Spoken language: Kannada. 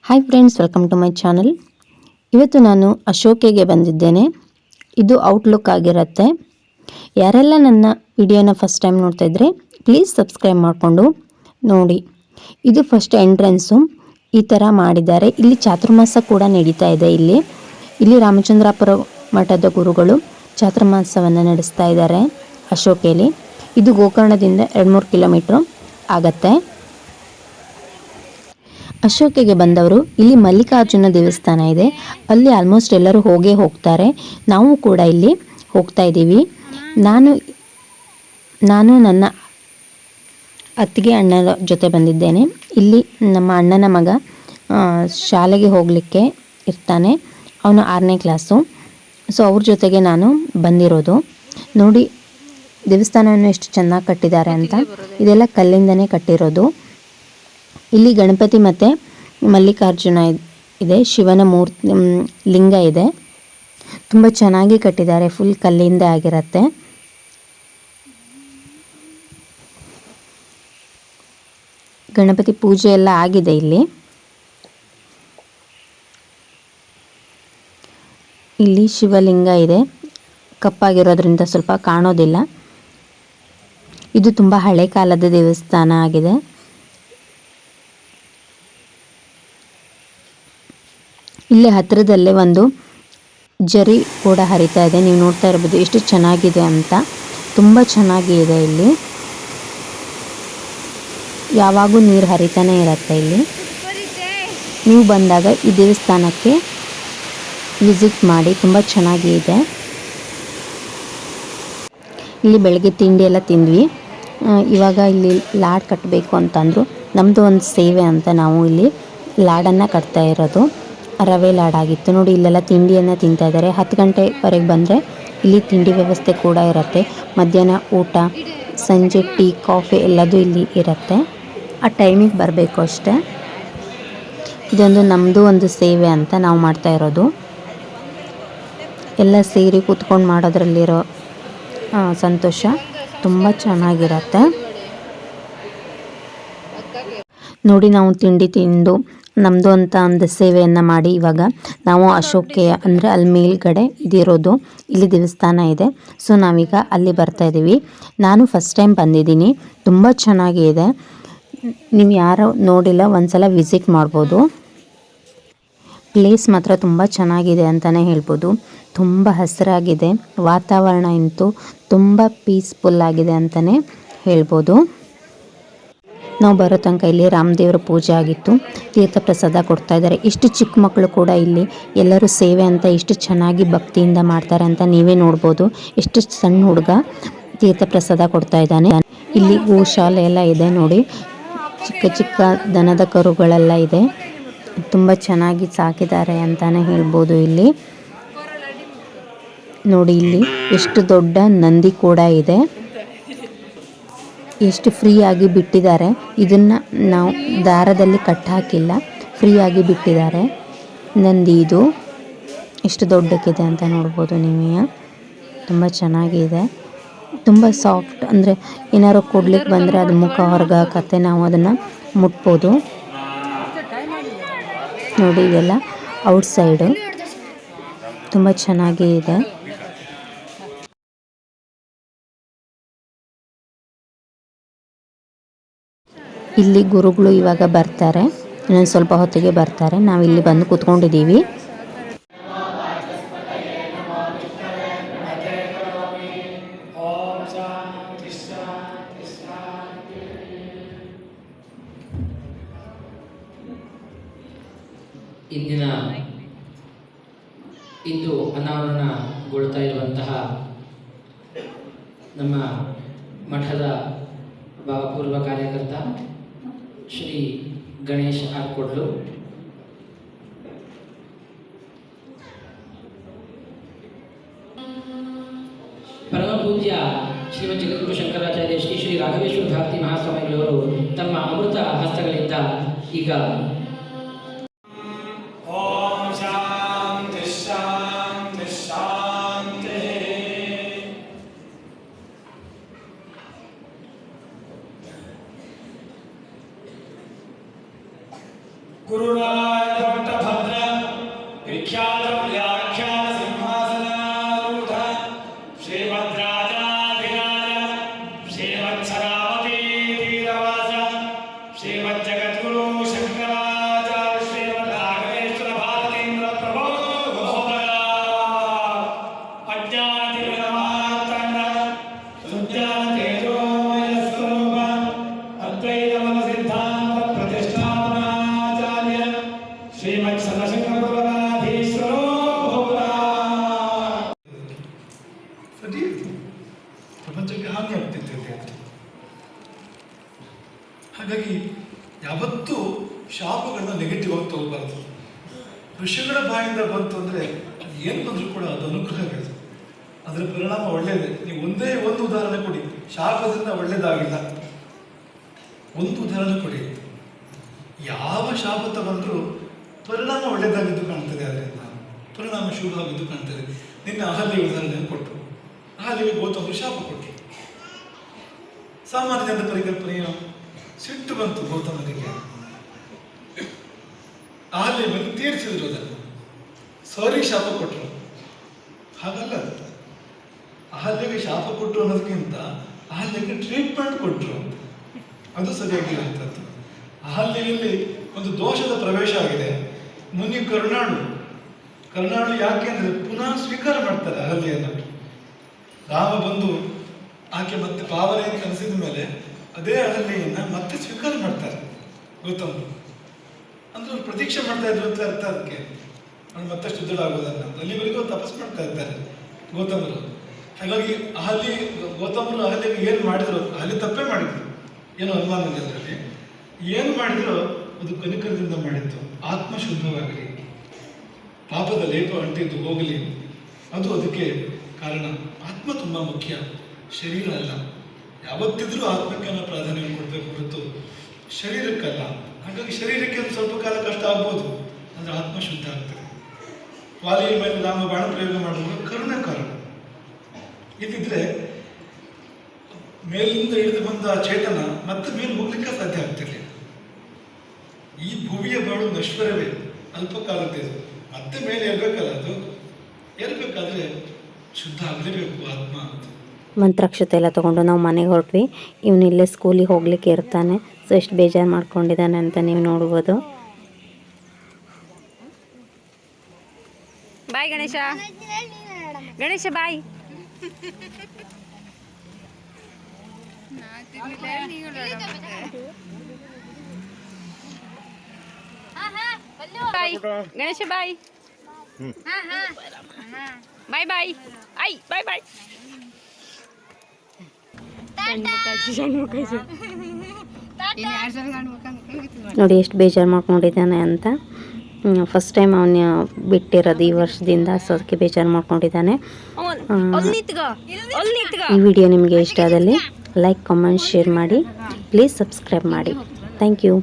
Hi friends, welcome to my channel. ಇವತ್ತು ನಾನು ಅಶೋಕೆಗೆ ಬಂದಿದ್ದೇನೆ. ಇದು ಔಟ್ಲುಕ್ ಆಗಿರುತ್ತೆ. ಯಾರೆಲ್ಲ ನನ್ನ ವಿಡಿಯೋನ ಫಸ್ಟ್ ಟೈಮ್ ನೋಡ್ತಾ ಇದ್ರೆ ಪ್ಲೀಸ್ ಸಬ್ಸ್ಕ್ರೈಬ್ ಮಾಡಿಕೊಂಡು ನೋಡಿ. ಇದು ಫಸ್ಟ್ ಎಂಟ್ರೆನ್ಸು. ಈ ಥರ ಮಾಡಿದ್ದಾರೆ. ಇಲ್ಲಿ ಚಾತುರ್ಮಾಸ ಕೂಡ ನಡೀತಾ ಇದೆ. ಇಲ್ಲಿ ರಾಮಚಂದ್ರಾಪುರ ಮಠದ ಗುರುಗಳು ಚಾತುರ್ಮಾಸವನ್ನು ನಡೆಸ್ತಾ ಇದ್ದಾರೆ ಅಶೋಕೆಯಲ್ಲಿ. ಇದು ಗೋಕರ್ಣದಿಂದ 2-3 ಕಿಲೋಮೀಟ್ರು ಆಗತ್ತೆ. ಅಶೋಕೆಗೆ ಬಂದವರು ಇಲ್ಲಿ ಮಲ್ಲಿಕಾರ್ಜುನ ದೇವಸ್ಥಾನ ಇದೆ, ಅಲ್ಲಿ ಆಲ್ಮೋಸ್ಟ್ ಎಲ್ಲರೂ ಹೋಗ್ತಾರೆ. ನಾವು ಕೂಡ ಇಲ್ಲಿ ಹೋಗ್ತಾ ಇದ್ದೀವಿ. ನಾನು ನನ್ನ ಅತ್ತಿಗೆ ಅಣ್ಣನ ಜೊತೆ ಬಂದಿದ್ದೇನೆ. ಇಲ್ಲಿ ನಮ್ಮ ಅಣ್ಣನ ಮಗ ಶಾಲೆಗೆ ಹೋಗಲಿಕ್ಕೆ ಇರ್ತಾನೆ. ಅವನು 6ನೇ ಕ್ಲಾಸು. ಸೊ ಅವ್ರ ಜೊತೆಗೆ ನಾನು ಬಂದಿರೋದು. ನೋಡಿ ದೇವಸ್ಥಾನವನ್ನು ಎಷ್ಟು ಚೆನ್ನಾಗಿ ಕಟ್ಟಿದ್ದಾರೆ ಅಂತ. ಇದೆಲ್ಲ ಕಲ್ಲಿಂದನೇ ಕಟ್ಟಿರೋದು. ಇಲ್ಲಿ ಗಣಪತಿ ಮತ್ತು ಮಲ್ಲಿಕಾರ್ಜುನ ಇದೆ, ಶಿವನ ಮೂರ್ತಿ ಲಿಂಗ ಇದೆ. ತುಂಬ ಚೆನ್ನಾಗಿ ಕಟ್ಟಿದ್ದಾರೆ. ಫುಲ್ ಕಲ್ಲಿಂದ ಆಗಿರುತ್ತೆ. ಗಣಪತಿ ಪೂಜೆ ಎಲ್ಲ ಆಗಿದೆ. ಇಲ್ಲಿ ಶಿವಲಿಂಗ ಇದೆ. ಕಪ್ಪಾಗಿರೋದ್ರಿಂದ ಸ್ವಲ್ಪ ಕಾಣೋದಿಲ್ಲ. ಇದು ತುಂಬ ಹಳೆ ಕಾಲದ ದೇವಸ್ಥಾನ ಆಗಿದೆ. ಇಲ್ಲಿ ಹತ್ತಿರದಲ್ಲೇ ಒಂದು ಜರಿ ಕೂಡ ಹರಿತಾ ಇದೆ. ನೀವು ನೋಡ್ತಾ ಇರ್ಬೋದು ಎಷ್ಟು ಚೆನ್ನಾಗಿದೆ ಅಂತ. ತುಂಬ ಚೆನ್ನಾಗಿದೆ. ಇಲ್ಲಿ ಯಾವಾಗೂ ನೀರು ಹರಿತಾನೆ ಇರುತ್ತೆ. ಇಲ್ಲಿ ನೀವು ಬಂದಾಗ ಈ ದೇವಸ್ಥಾನಕ್ಕೆ ವಿಸಿಟ್ ಮಾಡಿ, ತುಂಬ ಚೆನ್ನಾಗಿದೆ. ಇಲ್ಲಿ ಬೆಳಗ್ಗೆ ತಿಂಡಿ ಎಲ್ಲ ತಿಂದ್ವಿ. ಇವಾಗ ಇಲ್ಲಿ ಲಾಡ್ ಕಟ್ಟಬೇಕು ಅಂತಂದರು. ನಮ್ಮದು ಒಂದು ಸೇವೆ ಅಂತ ನಾವು ಇಲ್ಲಿ ಲಾಡನ್ನು ಕಟ್ತಾ ಇರೋದು. ರವೆ ಲಾಡಾಗಿತ್ತು. ನೋಡಿ ಇಲ್ಲೆಲ್ಲ ತಿಂಡಿಯನ್ನು ತಿಂತಾ ಇದ್ದಾರೆ. 10 ಗಂಟೆವರೆಗೆ ಬಂದರೆ ಇಲ್ಲಿ ತಿಂಡಿ ವ್ಯವಸ್ಥೆ ಕೂಡ ಇರುತ್ತೆ. ಮಧ್ಯಾಹ್ನ ಊಟ, ಸಂಜೆ ಟೀ, ಕಾಫಿ ಎಲ್ಲದೂ ಇಲ್ಲಿ ಇರುತ್ತೆ. ಆ ಟೈಮಿಗೆ ಬರಬೇಕು ಅಷ್ಟೇ. ಇದೊಂದು ನಮ್ಮದು ಒಂದು ಸೇವೆ ಅಂತ ನಾವು ಮಾಡ್ತಾ ಇರೋದು. ಎಲ್ಲ ಸೇರಿ ಕೂತ್ಕೊಂಡು ಮಾಡೋದ್ರಲ್ಲಿರೋ ಸಂತೋಷ ತುಂಬ ಚೆನ್ನಾಗಿರುತ್ತೆ. ನೋಡಿ ನಾವು ತಿಂಡಿ ತಿಂದು ನಮ್ಮದು ಅಂತ ಒಂದು ಸೇವೆಯನ್ನು ಮಾಡಿ ಇವಾಗ ನಾವು ಅಶೋಕೆ ಅಂದರೆ ಅಲ್ಲಿ ಮೇಲ್ಗಡೆ ಇದಿರೋದು, ಇಲ್ಲಿ ದೇವಸ್ಥಾನ ಇದೆ. ಸೊ ನಾವೀಗ ಅಲ್ಲಿ ಬರ್ತಾ ಇದ್ದೀವಿ. ನಾನು ಫಸ್ಟ್ ಟೈಮ್ ಬಂದಿದ್ದೀನಿ. ತುಂಬ ಚೆನ್ನಾಗಿದೆ. ನೀವು ಯಾರು ನೋಡಿಲ್ಲ ಒಂದ್ಸಲ ವಿಸಿಟ್ ಮಾಡ್ಬೋದು. ಪ್ಲೇಸ್ ಮಾತ್ರ ತುಂಬ ಚೆನ್ನಾಗಿದೆ ಅಂತಲೇ ಹೇಳ್ಬೋದು. ತುಂಬ ಹಸಿರಾಗಿದೆ. ವಾತಾವರಣ ಅಂತೂ ತುಂಬ ಪೀಸ್ಫುಲ್ ಆಗಿದೆ ಅಂತಲೇ ಹೇಳ್ಬೋದು. ನಾವು ಬರೋ ತನಕ ಇಲ್ಲಿ ರಾಮದೇವರ ಪೂಜೆ ಆಗಿತ್ತು. ತೀರ್ಥ ಪ್ರಸಾದ ಕೊಡ್ತಾ ಇದ್ದಾರೆ. ಇಷ್ಟು ಚಿಕ್ಕ ಮಕ್ಕಳು ಕೂಡ ಇಲ್ಲಿ ಎಲ್ಲರೂ ಸೇವೆ ಅಂತ ಎಷ್ಟು ಚೆನ್ನಾಗಿ ಭಕ್ತಿಯಿಂದ ಮಾಡ್ತಾರೆ ಅಂತ ನೀವೇ ನೋಡ್ಬೋದು. ಎಷ್ಟು ಸಣ್ಣ ಹುಡುಗ ತೀರ್ಥ ಪ್ರಸಾದ ಕೊಡ್ತಾ ಇದ್ದಾನೆ. ಇಲ್ಲಿ ಗೋಶಾಲೆ ಎಲ್ಲ ಇದೆ. ನೋಡಿ ಚಿಕ್ಕ ಚಿಕ್ಕ ದನದ ಕರುಗಳೆಲ್ಲ ಇದೆ. ತುಂಬ ಚೆನ್ನಾಗಿ ಸಾಕಿದ್ದಾರೆ ಅಂತಲೇ ಹೇಳ್ಬೋದು. ಇಲ್ಲಿ ನೋಡಿ ಇಲ್ಲಿ ಎಷ್ಟು ದೊಡ್ಡ ನಂದಿ ಕೂಡ ಇದೆ. ಎಷ್ಟು ಫ್ರೀಯಾಗಿ ಬಿಟ್ಟಿದ್ದಾರೆ. ಇದನ್ನು ನಾವು ದಾರದಲ್ಲಿ ಕಟ್ಟಾಕಿಲ್ಲ, ಫ್ರೀಯಾಗಿ ಬಿಟ್ಟಿದ್ದಾರೆ. ನಂದಿ ಇದು ಎಷ್ಟು ದೊಡ್ಡಕ್ಕಿದೆ ಅಂತ ನೋಡ್ಬೋದು ನೀವೇ. ತುಂಬ ಚೆನ್ನಾಗಿದೆ. ತುಂಬ ಸಾಫ್ಟ್, ಅಂದರೆ ಏನಾದ್ರು ಕೊಡ್ಲಿಕ್ಕೆ ಬಂದರೆ ಅದು ಮುಖ ಹೊರಗೆ ಹಾಕತ್ತೆ, ನಾವು ಅದನ್ನು ಮುಟ್ಬೋದು. ನೋಡಿ ಇದೆಲ್ಲ ಔಟ್ಸೈಡು. ತುಂಬ ಚೆನ್ನಾಗಿ ಇದೆ. ಇಲ್ಲಿ ಗುರುಗಳು ಇವಾಗ ಬರ್ತಾರೆ. ಇನ್ನೊಂದು ಸ್ವಲ್ಪ ಹೊತ್ತಿಗೆ ಬರ್ತಾರೆ. ನಾವಿಲ್ಲಿ ಬಂದು ಕೂತ್ಕೊಂಡಿದ್ದೀವಿ. ಇಂದು ಅನಾವರಣಗೊಳ್ತಾ ಇರುವಂತಹ ನಮ್ಮ ಮಠದ ಭಾವಪೂರ್ವ ಕಾರ್ಯಕರ್ತ ಶ್ರೀ ಗಣೇಶ್ ಆರ್ಕೊಡ್ಲು, ಪರಮ ಪೂಜ್ಯ ಶ್ರೀಮದ್ ಜಗದ್ಗುರು ಶಂಕರಾಚಾರ್ಯ ಶ್ರೀ ಶ್ರೀ ರಾಘವೇಶ್ವರ ಭಾರತಿ ಮಹಾಸ್ವಾಮಿಗಳವರು ತಮ್ಮ ಅಮೃತ ಹಸ್ತಗಳಿಂದ ಈಗ गुरुराय विख्यातप्रियाख्यातसिंहासनारूढ श्रीमद्राजाधिराज श्रीमत्सरावतीतीरवास श्रीमज्जगद्गुरु शङ्कराचार्य श्रीमद्राघवेश्वर भारतीन्द्र प्रभो अज्ञानतिमिरमार्तण्ड सुज्ञानतेजोमयस्वरूप अद्वैतमनसिद्धान्त प्रतिष्ठापनाचार्य श्रीमत्सदशङ्करगुरुनाथीश्वरो ಸರಿ ಪ್ರಪಂಚಕ್ಕೆ ಹಾನಿ ಆಗ್ತಿತ್ತು ಅಂತ. ಹಾಗಾಗಿ ಯಾವತ್ತೂ ಶಾಪಗಳನ್ನ ನೆಗೆಟಿವ್ ಆಗಿ ತಗೋಬಾರ್ದು. ಋಷಿಗಳ ಬಾಯಿಂದ ಬಂತು ಅಂದರೆ ಅದು ಏನು ಬಂದರೂ ಕೂಡ ಅದು ಅನುಗ್ರಹಗಳು, ಅದರ ಪರಿಣಾಮ ಒಳ್ಳೆಯದೇ. ನೀವು ಒಂದೇ ಒಂದು ಉದಾಹರಣೆ ಕೊಡಿ, ಶಾಪದಿಂದ ಒಳ್ಳೆಯದಾಗಿಲ್ಲ, ಒಂದು ಉದಾಹರಣೆ ಕೊಡಿ. ಯಾವ ಶಾಪ ತಗೊಂಡ್ರೂ ಪರಿಣಾಮ ಒಳ್ಳೆಯದಾಗಿದ್ದು ಕಾಣ್ತದೆ, ಅದರಿಂದ ಪರಿಣಾಮ ಶುಭವಾಗಿದ್ದು ಕಾಣ್ತದೆ. ನಿನ್ನೆ ಅಹಲ್ಯ ಉದಾಹರಣೆ ಕೊಟ್ಟರು. ಅಹಲ್ಯಗೆ ಗೌತಮರು ಶಾಪ ಕೊಟ್ಟರು. ಸಾಮಾನ್ಯ ಜನರ ಪರಿಕಲ್ಪನೆಯು ಸಿಟ್ಟು ಬಂತು ಗೌತಮನಿಗೆ, ಅಹಲ್ಯ ಮೇಲೆ ತೀರಿಸಿದ್ರು ಅದನ್ನು, ಸಾರಿ ಶಾಪ ಕೊಟ್ಟರು. ಹಾಗಲ್ಲ, ಅಹಲ್ಯಗೆ ಶಾಪ ಕೊಟ್ಟರು ಅನ್ನೋದಕ್ಕಿಂತ ಅಹಲ್ಯಗೆ ಟ್ರೀಟ್ಮೆಂಟ್ ಕೊಟ್ಟರು, ಅದು ಸರಿಯಾಗಿರುವಂಥದ್ದು. ಅಹಲ್ಯೆಯಲ್ಲಿ ಒಂದು ದೋಷದ ಪ್ರವೇಶ ಆಗಿದೆ. ಮುನಿ ಕರುಣಾಳು ಯಾಕೆ ಅಂದರೆ ಪುನಃ ಸ್ವೀಕಾರ ಮಾಡ್ತಾರೆ ಅಹಲ್ಯೆಯನ್ನು. ರಾಮ ಬಂದು ಆಕೆ ಮತ್ತೆ ಪಾವನೆ ಅಂತ ಅನಿಸಿದ ಮೇಲೆ ಅದೇ ಅಹಲ್ಯೆಯನ್ನು ಮತ್ತೆ ಸ್ವೀಕಾರ ಮಾಡ್ತಾರೆ ಗೌತಮರು. ಅಂದ್ರೆ ಅವ್ರು ಪ್ರತೀಕ್ಷೆ ಮಾಡ್ತಾ ಇದ್ರು ಅಂತ ಅರ್ಥ. ಅದಕ್ಕೆ ಅವ್ರು ಮತ್ತೆ ಶುದ್ಧಳಾಗೋದನ್ನ ಅಲ್ಲಿವರೆಗೂ ತಪಸ್ ಮಾಡ್ತಾ ಇದ್ದಾರೆ ಗೌತಮರು. ಹಾಗಾಗಿ ಗೌತಮರು ಅಹಲ್ಯೆಗೆ ಏನು ಮಾಡಿದ್ರು, ಅಹಲ್ಯೆ ತಪ್ಪೇ ಮಾಡಿದ್ರು, ಏನು ಅನುಮಾನ ಇಲ್ಲ ಅದರಲ್ಲಿ. ಏನು ಮಾಡಿದ್ರು ಅದು ಕನಿಕರದಿಂದ ಮಾಡಿತ್ತು. ಆತ್ಮ ಶುದ್ಧವಾಗಲಿ, ಪಾಪದ ಲೇಪ ಅಂಟಿದ್ದು ಹೋಗಲಿ, ಅದು ಅದಕ್ಕೆ ಕಾರಣ. ಆತ್ಮ ತುಂಬ ಮುಖ್ಯ, ಶರೀರ ಅಲ್ಲ. ಯಾವತ್ತಿದ್ರೂ ಆತ್ಮಕ್ಕೆ ನಾವು ಪ್ರಾಧಾನ್ಯ ಕೊಡಬೇಕು ಹೊರತು ಶರೀರಕ್ಕಲ್ಲ. ಹಾಗಾಗಿ ಶರೀರಕ್ಕೆ ಒಂದು ಸ್ವಲ್ಪ ಕಾಲ ಕಷ್ಟ ಆಗ್ಬೋದು, ಅಂದರೆ ಆತ್ಮ ಶುದ್ಧ ಆಗ್ತದೆ. ವಾಲಿಯ ಮೇಲೆ ರಾಮ ಬಾಣ ಪ್ರಯೋಗ ಮಾಡುವಾಗ ಕರುಣೆ ಕಾರಣ. ಇದ್ದಿದ್ರೆ ಮೇಲಿಂದ ಇಳಿದು ಬಂದ ಚೇತನ ಮತ್ತೆ ಮೇಲೆ ಹೋಗ್ಲಿಕ್ಕೆ ಸಾಧ್ಯ ಆಗ್ತಿರ್ಲಿಲ್ಲ. ಈ ಭೂಮಿಯ ಬಾಳು ನಶ್ವರವೇ, ಅಲ್ಪ ಕಾಲದ್ದು. ಮತ್ತೆ ಮೇಲೆ ಏರ್ಬೇಕಲ್ಲ, ಅದು ಏರ್ಬೇಕಾದ್ರೆ ಶುದ್ಧ ಆಗಲೇಬೇಕು ಆತ್ಮ ಅಂತ. ಮಂತ್ರಾಕ್ಷತೆ ಎಲ್ಲ ತೊಗೊಂಡು ನಾವು ಮನೆಗೆ ಹೊರಟ್ವಿ. ಇವನಿಲ್ಲೇ ಸ್ಕೂಲಿಗೆ ಹೋಗ್ಲಿಕ್ಕೆ ಇರ್ತಾನೆ, ಸೊ ಎಷ್ಟು ಬೇಜಾರು ಮಾಡ್ಕೊಂಡಿದ್ದಾನೆ ಅಂತ ನೀವು ನೋಡ್ಬೋದು. ಬಾಯ್ ಗಣೇಶ, ಗಣೇಶ ಬಾಯ್. ಬಾಯ್ ಗಣೇಶ, ಬಾಯ್ ಬಾಯ್ ಬಾಯ್. ಐ ಬಾಯ್ ಬಾಯ್. ನೋಡಿ ಎಷ್ಟು ಬೇಜಾರು ಮಾಡ್ಕೊಂಡಿದ್ದಾನೆ ಅಂತ. ಫಸ್ಟ್ ಟೈಮ್ ಅವನ ಬಿಟ್ಟಿರೋದು ಈ ವರ್ಷದಿಂದ, ಸೊ ಅದಕ್ಕೆ ಬೇಜಾರು ಮಾಡ್ಕೊಂಡಿದ್ದಾನೆ. ಈ ವಿಡಿಯೋ ನಿಮಗೆ ಇಷ್ಟ ಆದಲ್ಲಿ ಲೈಕ್, ಕಾಮೆಂಟ್, ಶೇರ್ ಮಾಡಿ. ಪ್ಲೀಸ್ ಸಬ್ಸ್ಕ್ರೈಬ್ ಮಾಡಿ. Thank you.